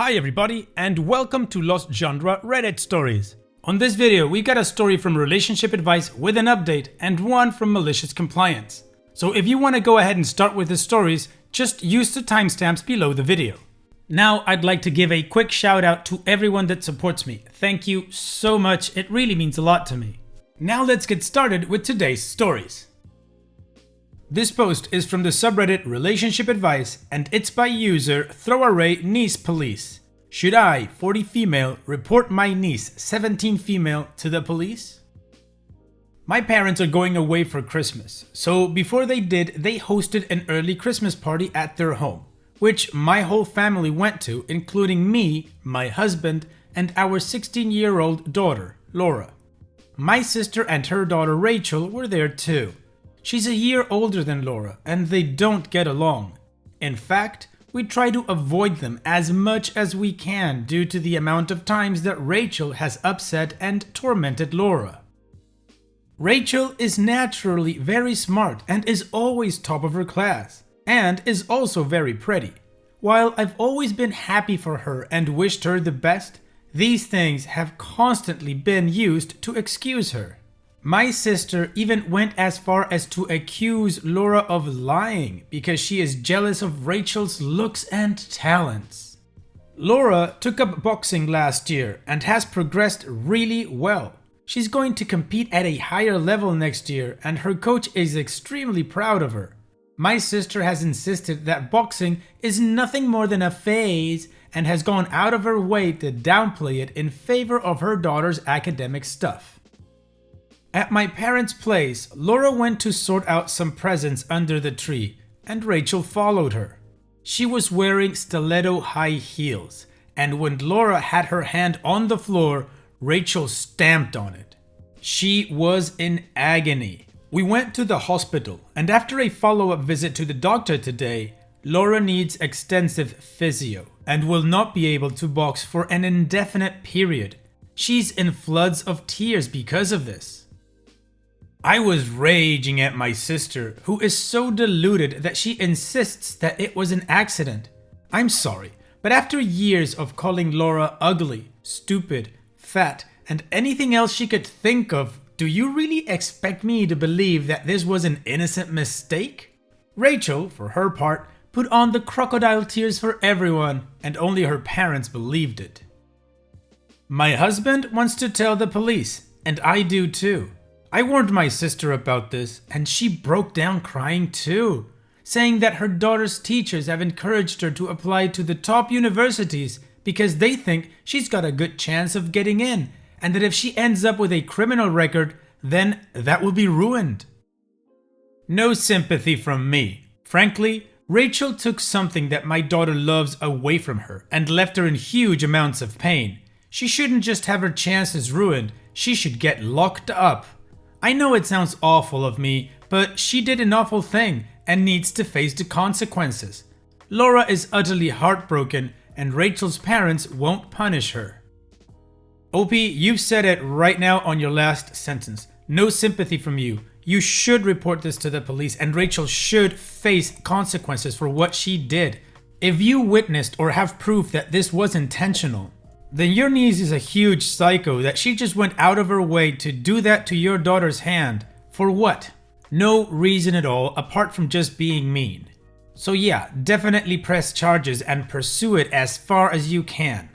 Hi everybody, and welcome to Lost Genre Reddit Stories. On this video, we got a story from Relationship Advice with an update and one from Malicious Compliance. So if you want to go ahead and start with the stories, just use the timestamps below the video. Now I'd like to give a quick shout out to everyone that supports me. Thank you so much, it really means a lot to me. Now let's get started with today's stories. This post is from the subreddit Relationship Advice and it's by user Throwaway Niece Police. Should I, 40 female, report my niece, 17 female, to the police? My parents are going away for Christmas, so before they did, they hosted an early Christmas party at their home, which my whole family went to, including me, my husband, and our 16-year-old daughter, Laura. My sister and her daughter Rachel were there too. She's a year older than Laura, and they don't get along. In fact, we try to avoid them as much as we can due to the amount of times that Rachel has upset and tormented Laura. Rachel is naturally very smart and is always top of her class, and is also very pretty. While I've always been happy for her and wished her the best, these things have constantly been used to excuse her. My sister even went as far as to accuse Laura of lying because she is jealous of Rachel's looks and talents. Laura took up boxing last year and has progressed really well. She's going to compete at a higher level next year and her coach is extremely proud of her. My sister has insisted that boxing is nothing more than a phase and has gone out of her way to downplay it in favor of her daughter's academic stuff. At my parents' place, Laura went to sort out some presents under the tree, and Rachel followed her. She was wearing stiletto high heels, and when Laura had her hand on the floor, Rachel stamped on it. She was in agony. We went to the hospital, and after a follow-up visit to the doctor today, Laura needs extensive physio and will not be able to box for an indefinite period. She's in floods of tears because of this. I was raging at my sister, who is so deluded that she insists that it was an accident. I'm sorry, but after years of calling Laura ugly, stupid, fat, and anything else she could think of, do you really expect me to believe that this was an innocent mistake? Rachel, for her part, put on the crocodile tears for everyone, and only her parents believed it. My husband wants to tell the police, and I do too. I warned my sister about this, and she broke down crying too, saying that her daughter's teachers have encouraged her to apply to the top universities because they think she's got a good chance of getting in, and that if she ends up with a criminal record, then that will be ruined. No sympathy from me. Frankly, Rachel took something that my daughter loves away from her and left her in huge amounts of pain. She shouldn't just have her chances ruined, she should get locked up. I know it sounds awful of me, but she did an awful thing and needs to face the consequences. Laura is utterly heartbroken and Rachel's parents won't punish her. OP, you've said it right now on your last sentence. No sympathy from you. You should report this to the police and Rachel should face consequences for what she did. If you witnessed or have proof that this was intentional, then your niece is a huge psycho that she just went out of her way to do that to your daughter's hand. For what? No reason at all apart from just being mean. So yeah, definitely press charges and pursue it as far as you can.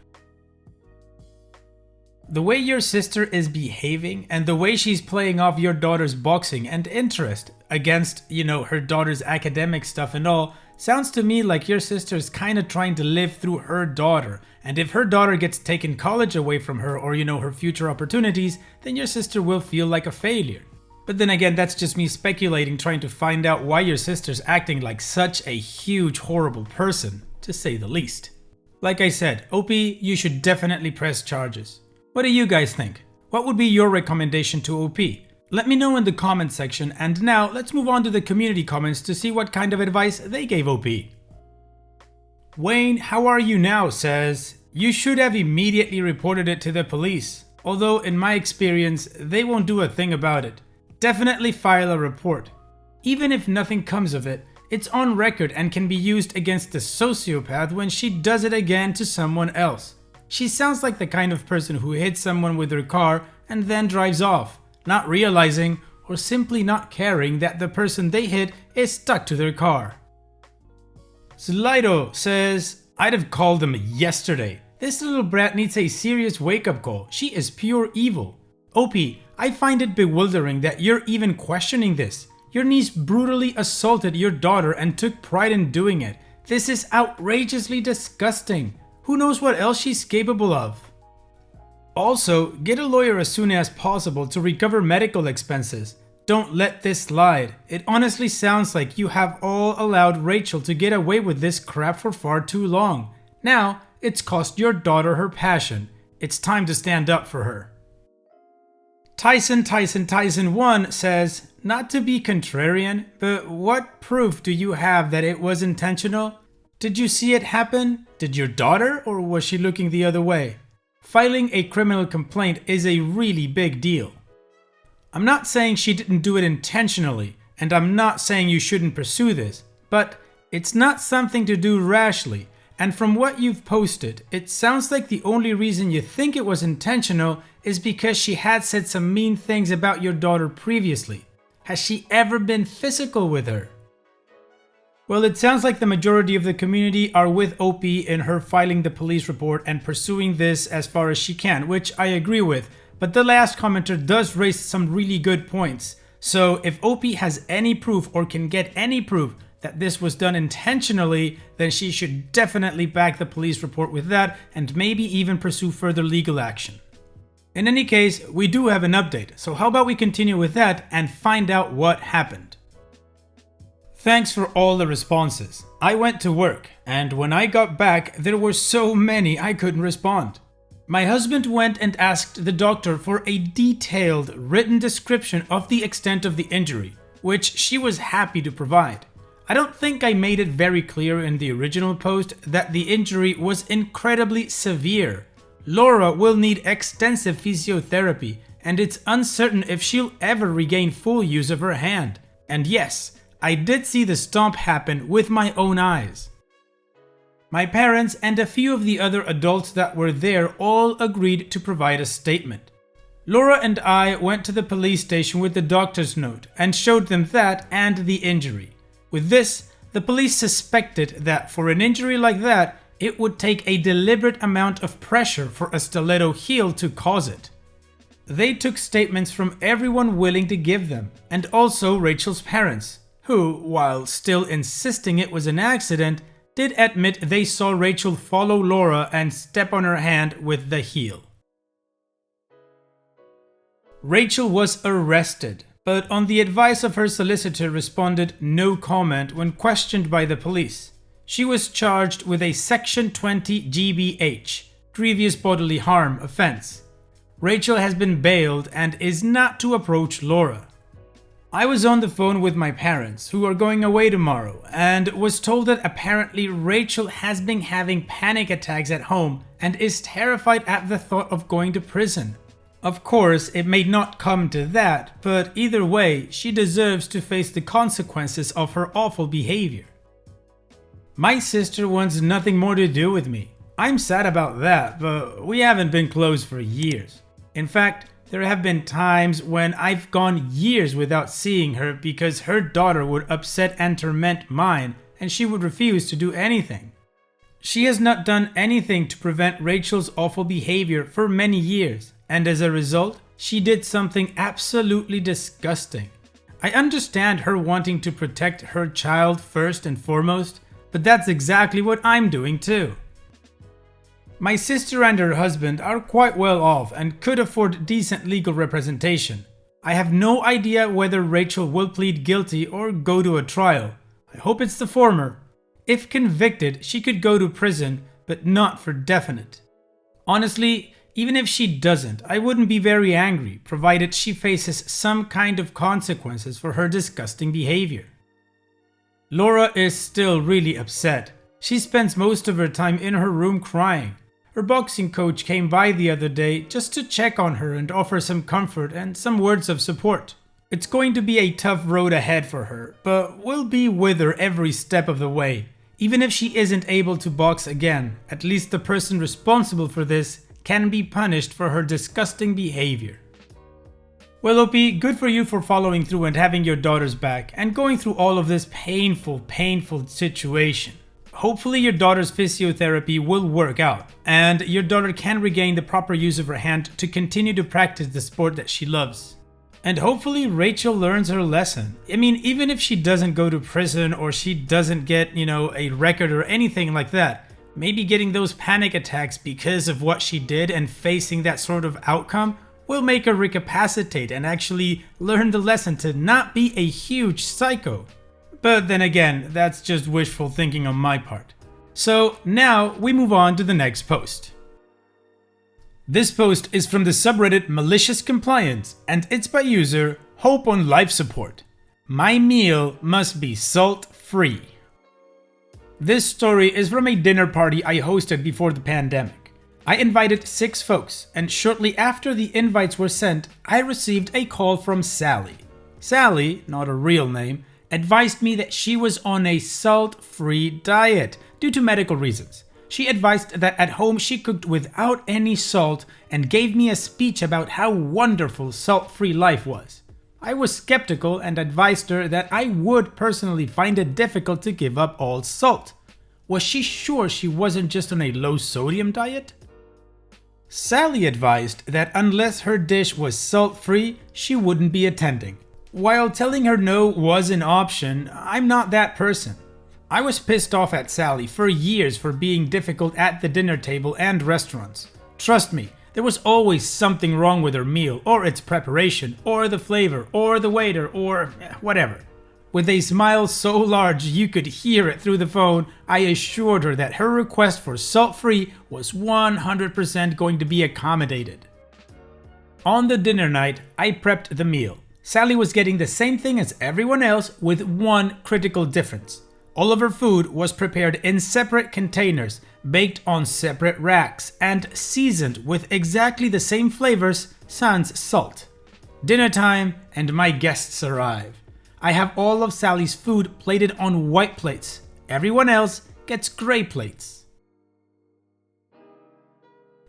The way your sister is behaving and the way she's playing off your daughter's boxing and interest against, her daughter's academic stuff and all, sounds to me like your sister's kind of trying to live through her daughter, and if her daughter gets taken college away from her or her future opportunities, then your sister will feel like a failure. But then again, that's just me speculating, trying to find out why your sister's acting like such a huge horrible person, to say the least. Like I said, OP, you should definitely press charges. What do you guys think? What would be your recommendation to OP? Let me know in the comment section, and now let's move on to the community comments to see what kind of advice they gave OP. Wayne, how are you now, says, you should have immediately reported it to the police, although in my experience, they won't do a thing about it. Definitely file a report. Even if nothing comes of it, It's on record and can be used against the sociopath when she does it again to someone else. She sounds like the kind of person who hits someone with her car and then drives off, not realizing or simply not caring that the person they hit is stuck to their car. Slido says, I'd have called them yesterday. This little brat needs a serious wake-up call. She is pure evil. OP, I find it bewildering that you're even questioning this. Your niece brutally assaulted your daughter and took pride in doing it. This is outrageously disgusting. Who knows what else she's capable of? Also, get a lawyer as soon as possible to recover medical expenses. Don't let this slide. It honestly sounds like you have all allowed Rachel to get away with this crap for far too long. Now, it's cost your daughter her passion. It's time to stand up for her. Tyson 1 says, not to be contrarian, but what proof do you have that it was intentional? Did you see it happen? Did your daughter, or was she looking the other way? Filing a criminal complaint is a really big deal. I'm not saying she didn't do it intentionally, and I'm not saying you shouldn't pursue this, but it's not something to do rashly, and from what you've posted, it sounds like the only reason you think it was intentional is because she had said some mean things about your daughter previously. Has she ever been physical with her? Well, it sounds like the majority of the community are with OP in her filing the police report and pursuing this as far as she can, which I agree with. But the last commenter does raise some really good points. So if OP has any proof or can get any proof that this was done intentionally, then she should definitely back the police report with that and maybe even pursue further legal action. In any case, we do have an update, so how about we continue with that and find out what happened. Thanks for all the responses. I went to work, and when I got back, there were so many I couldn't respond. My husband went and asked the doctor for a detailed written description of the extent of the injury, which she was happy to provide. I don't think I made it very clear in the original post that the injury was incredibly severe. Laura will need extensive physiotherapy, and it's uncertain if she'll ever regain full use of her hand. And yes, I did see the stomp happen with my own eyes. My parents and a few of the other adults that were there all agreed to provide a statement. Laura and I went to the police station with the doctor's note and showed them that and the injury. With this, the police suspected that for an injury like that, it would take a deliberate amount of pressure for a stiletto heel to cause it. They took statements from everyone willing to give them, and also Rachel's parents, who, while still insisting it was an accident, did admit they saw Rachel follow Laura and step on her hand with the heel. Rachel was arrested, but on the advice of her solicitor responded no comment when questioned by the police. She was charged with a Section 20 GBH, grievous bodily harm offense. Rachel has been bailed and is not to approach Laura. I was on the phone with my parents, who are going away tomorrow, and was told that apparently Rachel has been having panic attacks at home and is terrified at the thought of going to prison. Of course, it may not come to that, but either way, she deserves to face the consequences of her awful behavior. My sister wants nothing more to do with me. I'm sad about that, but we haven't been close for years. In fact, there have been times when I've gone years without seeing her because her daughter would upset and torment mine, and she would refuse to do anything. She has not done anything to prevent Rachel's awful behavior for many years, and as a result, she did something absolutely disgusting. I understand her wanting to protect her child first and foremost, but that's exactly what I'm doing too. My sister and her husband are quite well off and could afford decent legal representation. I have no idea whether Rachel will plead guilty or go to a trial. I hope it's the former. If convicted, she could go to prison, but not for definite. Honestly, even if she doesn't, I wouldn't be very angry, provided she faces some kind of consequences for her disgusting behavior. Laura is still really upset. She spends most of her time in her room crying. Her boxing coach came by the other day just to check on her and offer some comfort and some words of support. It's going to be a tough road ahead for her, but we'll be with her every step of the way. Even if she isn't able to box again, at least the person responsible for this can be punished for her disgusting behavior. Well, Opie, good for you for following through and having your daughter's back and going through all of this painful situation. Hopefully your daughter's physiotherapy will work out and your daughter can regain the proper use of her hand to continue to practice the sport that she loves. And hopefully Rachel learns her lesson. I mean, even if she doesn't go to prison or she doesn't get, a record or anything like that, maybe getting those panic attacks because of what she did and facing that sort of outcome will make her recapacitate and actually learn the lesson to not be a huge psycho. But then again, that's just wishful thinking on my part. So now we move on to the next post. This post is from the subreddit Malicious Compliance and it's by user Hope on Life Support. My meal must be salt-free. This story is from a dinner party I hosted before the pandemic. I invited 6 folks and shortly after the invites were sent, I received a call from Sally. Sally, not a real name, advised me that she was on a salt-free diet due to medical reasons. She advised that at home she cooked without any salt and gave me a speech about how wonderful salt-free life was. I was skeptical and advised her that I would personally find it difficult to give up all salt. Was she sure she wasn't just on a low-sodium diet? Sally advised that unless her dish was salt-free, she wouldn't be attending. While telling her no was an option, I'm not that person. I was pissed off at Sally for years for being difficult at the dinner table and restaurants. Trust me, there was always something wrong with her meal, or its preparation, or the flavor, or the waiter, or whatever. With a smile so large you could hear it through the phone, I assured her that her request for salt-free was 100% going to be accommodated. On the dinner night, I prepped the meal. Sally was getting the same thing as everyone else with one critical difference. All of her food was prepared in separate containers, baked on separate racks, and seasoned with exactly the same flavors sans salt. Dinner time and my guests arrive. I have all of Sally's food plated on white plates. Everyone else gets gray plates.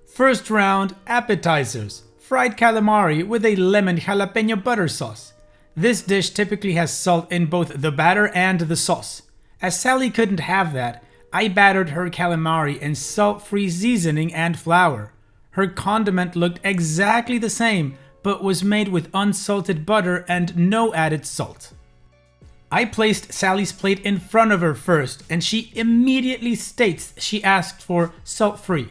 First round, appetizers. Fried calamari with a lemon jalapeno butter sauce. This dish typically has salt in both the batter and the sauce. As Sally couldn't have that, I battered her calamari in salt-free seasoning and flour. Her condiment looked exactly the same, but was made with unsalted butter and no added salt. I placed Sally's plate in front of her first, and she immediately states she asked for salt-free.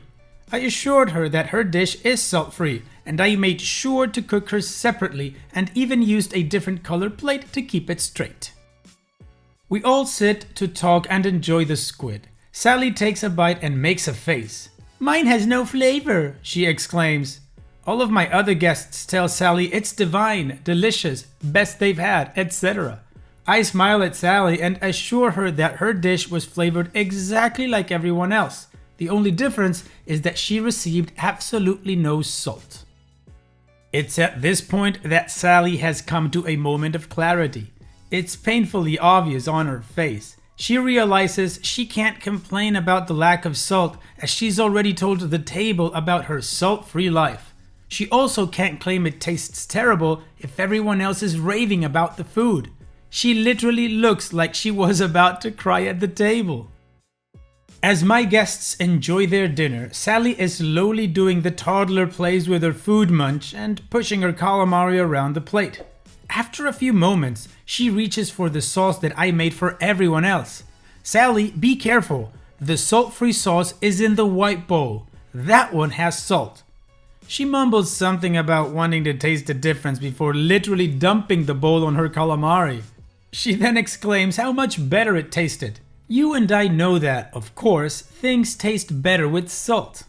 I assured her that her dish is salt-free, and I made sure to cook hers separately and even used a different color plate to keep it straight. We all sit to talk and enjoy the squid. Sally takes a bite and makes a face. "Mine has no flavor," she exclaims. All of my other guests tell Sally it's divine, delicious, best they've had, etc. I smile at Sally and assure her that her dish was flavored exactly like everyone else. The only difference is that she received absolutely no salt. It's at this point that Sally has come to a moment of clarity. It's painfully obvious on her face. She realizes she can't complain about the lack of salt as she's already told the table about her salt-free life. She also can't claim it tastes terrible if everyone else is raving about the food. She literally looks like she was about to cry at the table. As my guests enjoy their dinner, Sally is slowly doing the toddler plays with her food munch and pushing her calamari around the plate. After a few moments, she reaches for the sauce that I made for everyone else. "Sally, be careful. The salt-free sauce is in the white bowl. That one has salt." She mumbles something about wanting to taste the difference before literally dumping the bowl on her calamari. She then exclaims how much better it tasted. You and I know that, of course, things taste better with salt.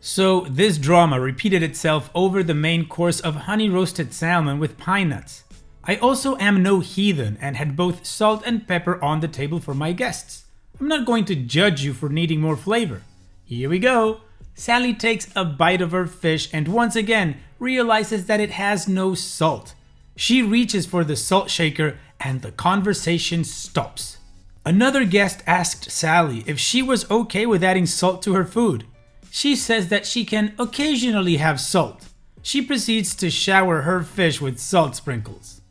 So this drama repeated itself over the main course of honey roasted salmon with pine nuts. I also am no heathen and had both salt and pepper on the table for my guests. I'm not going to judge you for needing more flavor. Here we go. Sally takes a bite of her fish and once again realizes that it has no salt. She reaches for the salt shaker and the conversation stops. Another guest asked Sally if she was okay with adding salt to her food. She says that she can occasionally have salt. She proceeds to shower her fish with salt sprinkles.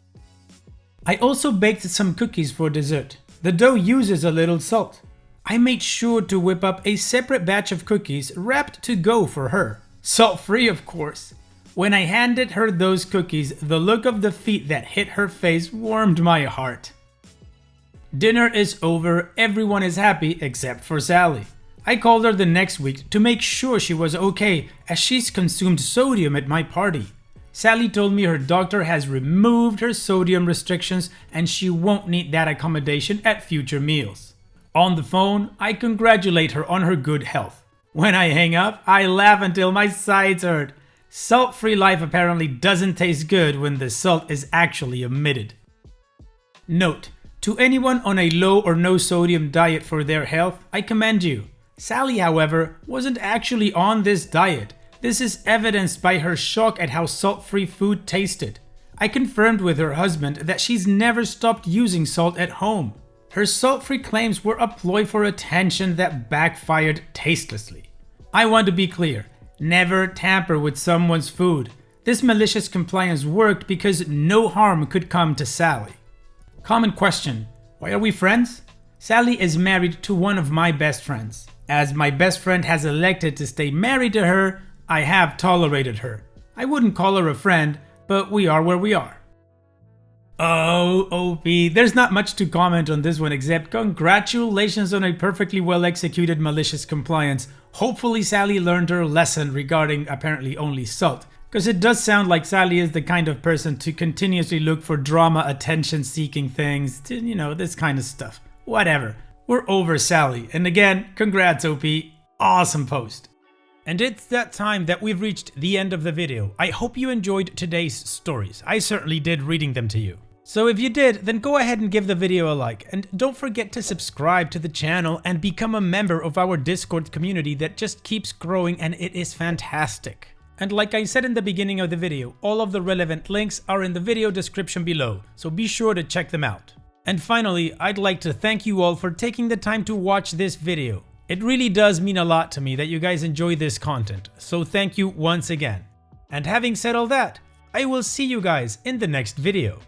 I also baked some cookies for dessert. The dough uses a little salt. I made sure to whip up a separate batch of cookies wrapped to go for her. Salt-free, of course. When I handed her those cookies, the look of defeat that hit her face warmed my heart. Dinner is over, everyone is happy except for Sally. I called her the next week to make sure she was okay, as she's consumed sodium at my party. Sally told me her doctor has removed her sodium restrictions and she won't need that accommodation at future meals. On the phone, I congratulate her on her good health. When I hang up, I laugh until my sides hurt. Salt-free life apparently doesn't taste good when the salt is actually omitted. Note: to anyone on a low or no sodium diet for their health, I commend you. Sally, however, wasn't actually on this diet. This is evidenced by her shock at how salt-free food tasted. I confirmed with her husband that she's never stopped using salt at home. Her salt-free claims were a ploy for attention that backfired tastelessly. I want to be clear, never tamper with someone's food. This malicious compliance worked because no harm could come to Sally. Common question: why are we friends? Sally is married to one of my best friends. As my best friend has elected to stay married to her, I have tolerated her. I wouldn't call her a friend, but we are where we are. Oh, OP, there's not much to comment on this one except congratulations on a perfectly well executed malicious compliance. Hopefully Sally learned her lesson regarding apparently only salt. Because it does sound like Sally is the kind of person to continuously look for drama, attention-seeking things, this kind of stuff. Whatever. We're over Sally. And again, congrats OP. Awesome post. And it's that time that we've reached the end of the video. I hope you enjoyed today's stories. I certainly did reading them to you. So if you did, then go ahead and give the video a like. And don't forget to subscribe to the channel and become a member of our Discord community that just keeps growing and it is fantastic. And like I said in the beginning of the video, all of the relevant links are in the video description below, so be sure to check them out. And finally, I'd like to thank you all for taking the time to watch this video. It really does mean a lot to me that you guys enjoy this content, so thank you once again. And having said all that, I will see you guys in the next video.